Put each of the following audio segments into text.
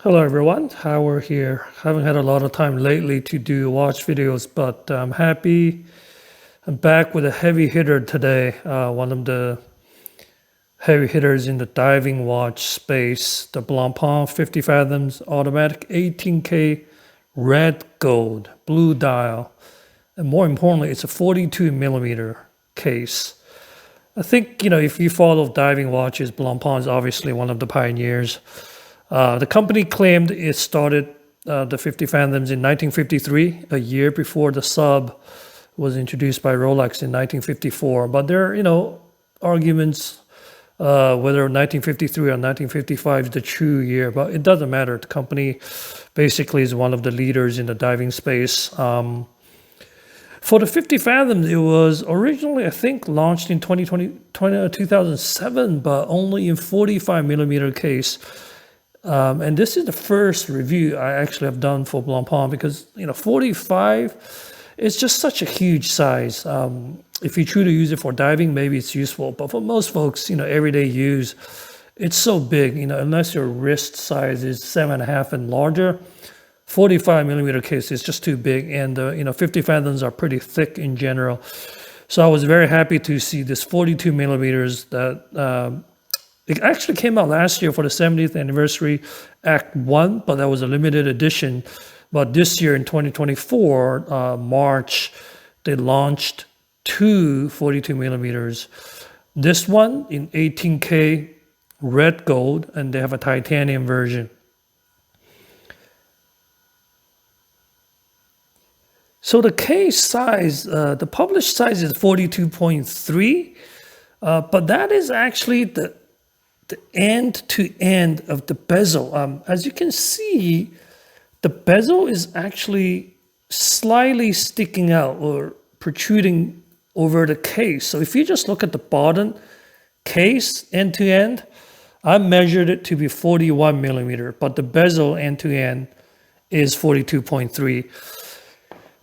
Hello everyone, Howard here. Haven't had a lot of time lately to do watch videos, but I'm happy. I'm back with a heavy hitter today. One of the heavy hitters in the diving watch space, the Blancpain 50 Fathoms Automatic 18K red gold blue dial. And more importantly, it's a 42 millimeter case. I think, if you follow diving watches, Blancpain is obviously one of the pioneers. The company claimed it started the 50 Fathoms in 1953, a year before the sub was introduced by Rolex in 1954. But there are, arguments whether 1953 or 1955 is the true year, but it doesn't matter. The company basically is one of the leaders in the diving space. For the 50 Fathoms, it was originally, I think, launched in 2007, but only in 45 millimeter case. And this is the first review I actually have done for Blancpain because 45 is just such a huge size. If you truly use it for diving, maybe it's useful, but for most folks, everyday use, it's so big. Unless your wrist size is 7.5 and larger, 45 millimeter case is just too big. And 50 Fathoms are pretty thick in general. So I was very happy to see this 42 millimeters that. It actually came out last year for the 70th anniversary Act 1, but that was a limited edition. But this year in 2024, March, they launched two 42 millimeters. This one in 18K red gold, and they have a titanium version. So the case size, the published size is 42.3, but that is actually the end to end of the bezel. As you can see, the bezel is actually slightly sticking out or protruding over the case. So if you just look at the bottom case end to end, I measured it to be 41 millimeter, but the bezel end to end is 42.3.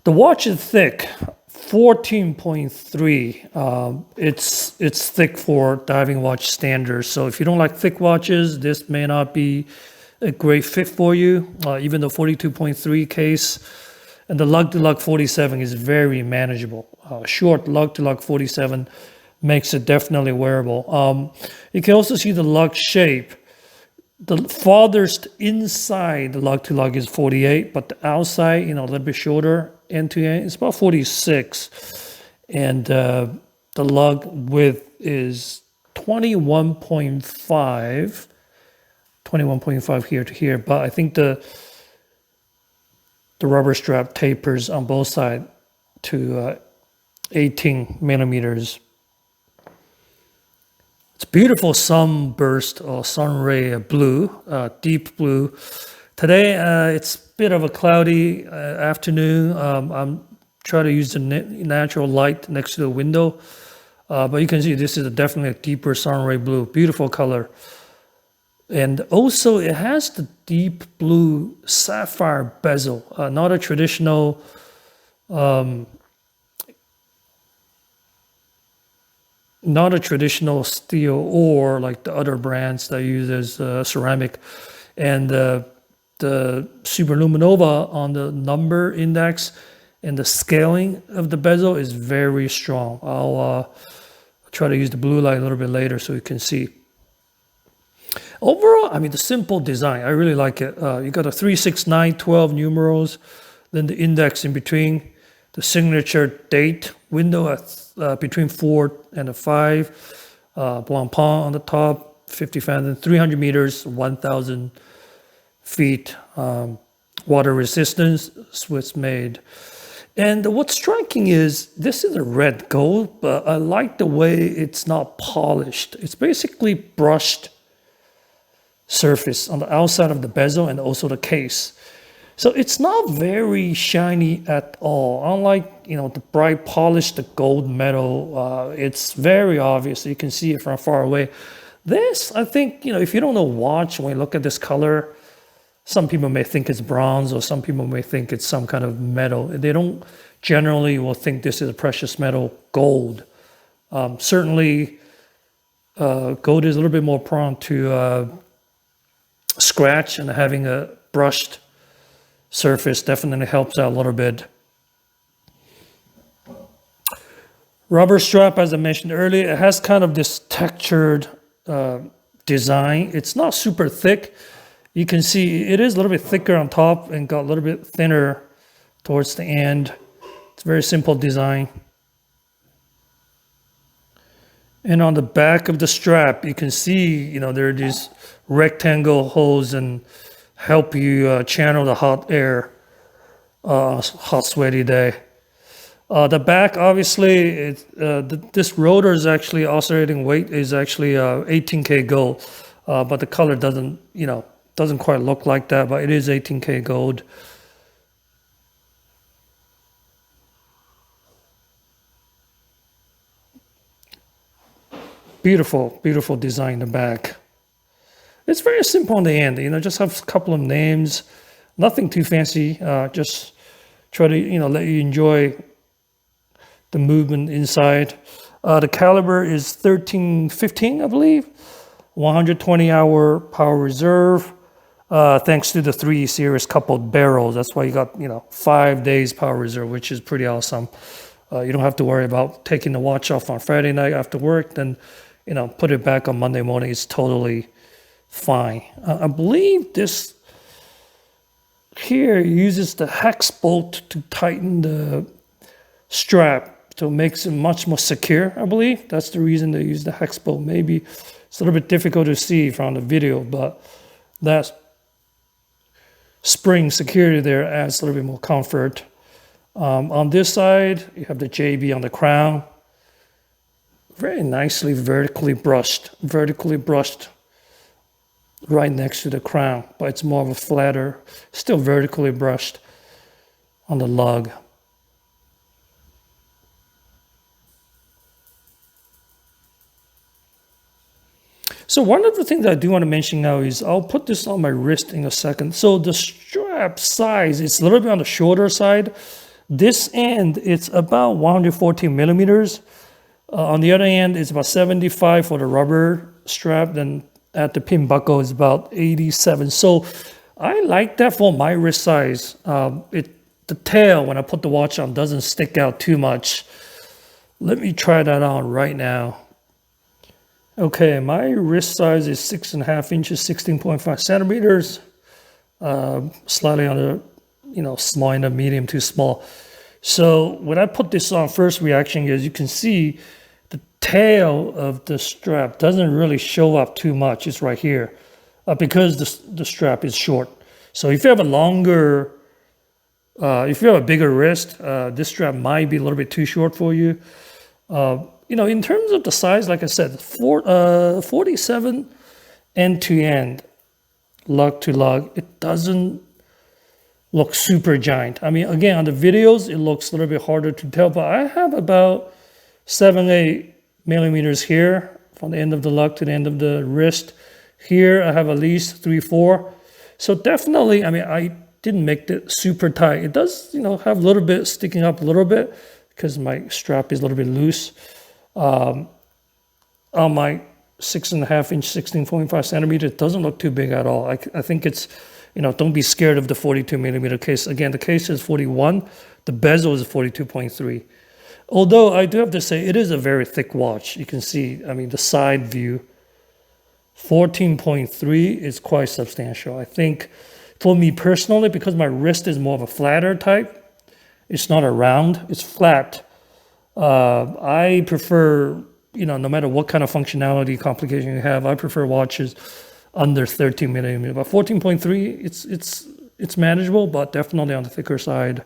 The watch is thick. 14.3. It's thick for diving watch standards. So if you don't like thick watches, this may not be a great fit for you. Even the 42.3 case and the Lug-to-lug 47 is very manageable. Short Lug-to-lug 47 makes it definitely wearable. You can also see the lug shape. The farthest inside the Lug-to-lug is 48, but the outside, a little bit shorter end to end, it's about 46. And the lug width is 21.5 here to here. But I think the rubber strap tapers on both sides to 18 millimeters. It's beautiful sunburst or sun ray blue, deep blue. Today, it's a bit of a cloudy afternoon. I'm trying to use the natural light next to the window. But you can see this is definitely a deeper sun ray blue. Beautiful color. And also, it has the deep blue sapphire bezel. Not a traditional steel or like the other brands that uses ceramic. And the superluminova on the number index and the scaling of the bezel is very strong. I'll try to use the blue light a little bit later so you can see. Overall, the simple design, I really like it. You got a 3, 6, 9, 12 numerals, then the index in between, the signature date window at between 4 and a 5, Blancpain on the top, 50 Fathoms, 300 meters, 1,000 feet, water resistance, Swiss made. And what's striking is this is a red gold, but I like the way it's not polished. It's basically brushed surface on the outside of the bezel and also the case. So it's not very shiny at all. Unlike, the bright polished, the gold metal, it's very obvious. You can see it from far away. This, I think, if you don't know watch, when you look at this color, some people may think it's bronze or some people may think it's some kind of metal. They don't generally will think this is a precious metal gold. Certainly, gold is a little bit more prone to scratch, and having a brushed surface definitely helps out a little bit. Rubber strap, as I mentioned earlier, it has kind of this textured design. It's not super thick. You can see it is a little bit thicker on top and got a little bit thinner towards the end. It's a very simple design. And on the back of the strap, you can see, there are these rectangle holes and help you channel the hot air, hot sweaty day. The back, obviously, this rotor is actually oscillating weight is actually 18K gold, but the color doesn't quite look like that, but it is 18K gold. Beautiful, beautiful design in the back. It's very simple on the end, just have a couple of names, nothing too fancy, just try to, let you enjoy the movement inside. The caliber is 1315, I believe, 120-hour power reserve, thanks to the 3 series coupled barrels. That's why you got, 5 days power reserve, which is pretty awesome. You don't have to worry about taking the watch off on Friday night after work, then put it back on Monday morning. It's totally fine. I believe this here uses the hex bolt to tighten the strap, so it makes it much more secure, I believe. That's the reason they use the hex bolt. Maybe it's a little bit difficult to see from the video, but that spring security there adds a little bit more comfort. On this side, you have the JB on the crown. Very nicely vertically brushed right next to the crown, but it's more of a flatter, still vertically brushed on the lug. So one of the things I do want to mention now is, I'll put this on my wrist in a second. So the strap size, it's a little bit on the shorter side. This end, it's about 114 millimeters. On the other end, it's about 75 for the rubber strap. Then at the pin buckle, it's about 87. So I like that for my wrist size. The tail, when I put the watch on, doesn't stick out too much. Let me try that on right now. Okay, my wrist size is 6.5 inches, 16.5 centimeters. Slightly on the, small end of medium to small. So when I put this on, first reaction is you can see the tail of the strap doesn't really show up too much. It's right here because the strap is short. So if you have a longer, if you have a bigger wrist, this strap might be a little bit too short for you. In terms of the size, like I said, 47 end-to-end, lug-to-lug, it doesn't look super giant. I mean, again, on the videos, it looks a little bit harder to tell, but I have about 7-8 millimeters here from the end of the lug to the end of the wrist. Here, I have at least 3-4. So definitely, I mean, I didn't make it super tight. It does, have a little bit sticking up a little bit because my strap is a little bit loose. On my 6.5 inch, 16.5 centimeter, it doesn't look too big at all. I think it's, don't be scared of the 42 millimeter case. Again, the case is 41. The bezel is 42.3. Although I do have to say, it is a very thick watch. You can see, I mean, the side view, 14.3 is quite substantial. I think for me personally, because my wrist is more of a flatter type, it's not a round, it's flat. I prefer, no matter what kind of functionality complication you have, I prefer watches under 13 millimeter. But 14.3, it's manageable, but definitely on the thicker side.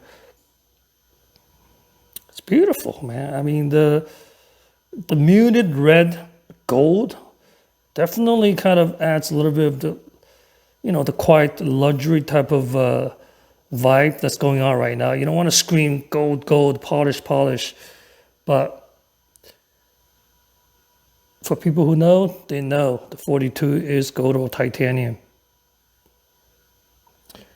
It's beautiful, man. I mean, the muted red gold definitely kind of adds a little bit of the, the quiet luxury type of vibe that's going on right now. You don't want to scream gold, gold, polish. But for people who know, they know the 42 is gold or titanium.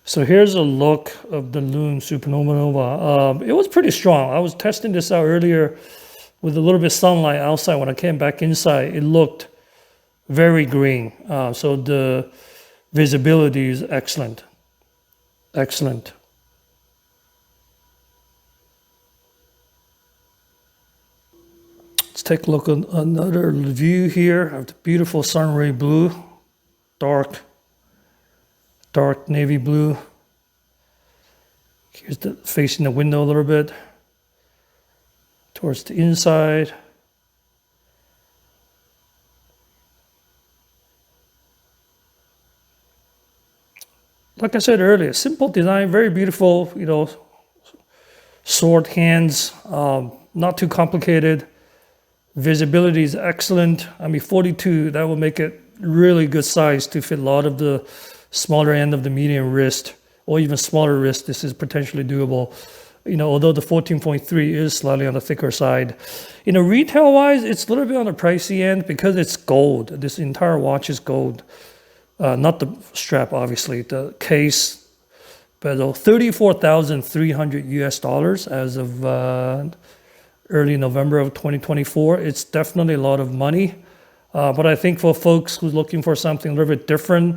So here's a look of the Loom Supernova Nova. It was pretty strong. I was testing this out earlier with a little bit of sunlight outside. When I came back inside, it looked very green. So the Visibility is excellent. Excellent. Let's take a look at another view here of the beautiful sunray blue, dark navy blue. Here's the facing the window a little bit towards the inside. Like I said earlier, simple design, very beautiful, you know, sword hands, not too complicated. Visibility is excellent. I mean, 42, that will make it really good size to fit a lot of the smaller end of the medium wrist or even smaller wrist. This is potentially doable. You know, although the 14.3 is slightly on the thicker side. You know, retail wise, it's a little bit on the pricey end because it's gold. This entire watch is gold. Not the strap, obviously, the case, bezel, $34,300 US as of early November of 2024. It's definitely a lot of money, but I think for folks who's looking for something a little bit different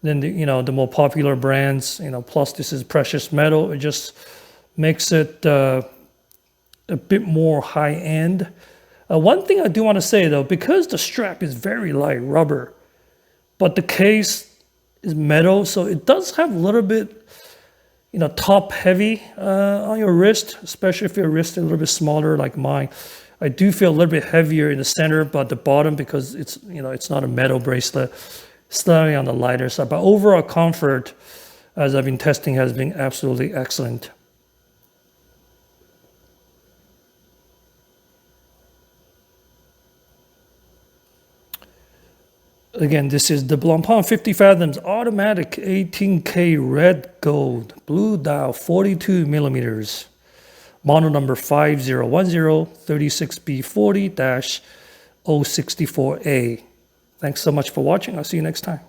than the more popular brands, plus this is precious metal, it just makes it a bit more high end. One thing I do want to say though, because the strap is very light rubber, but the case is metal, so it does have a little bit, top heavy on your wrist, especially if your wrist is a little bit smaller like mine. I do feel a little bit heavier in the center, but the bottom, because it's not a metal bracelet, slightly on the lighter side. But overall comfort, as I've been testing, has been absolutely excellent. Again, this is the Blancpain 50 Fathoms Automatic 18K red gold blue dial 42 millimeters. Model number 501036B40-064A. Thanks so much for watching. I'll see you next time.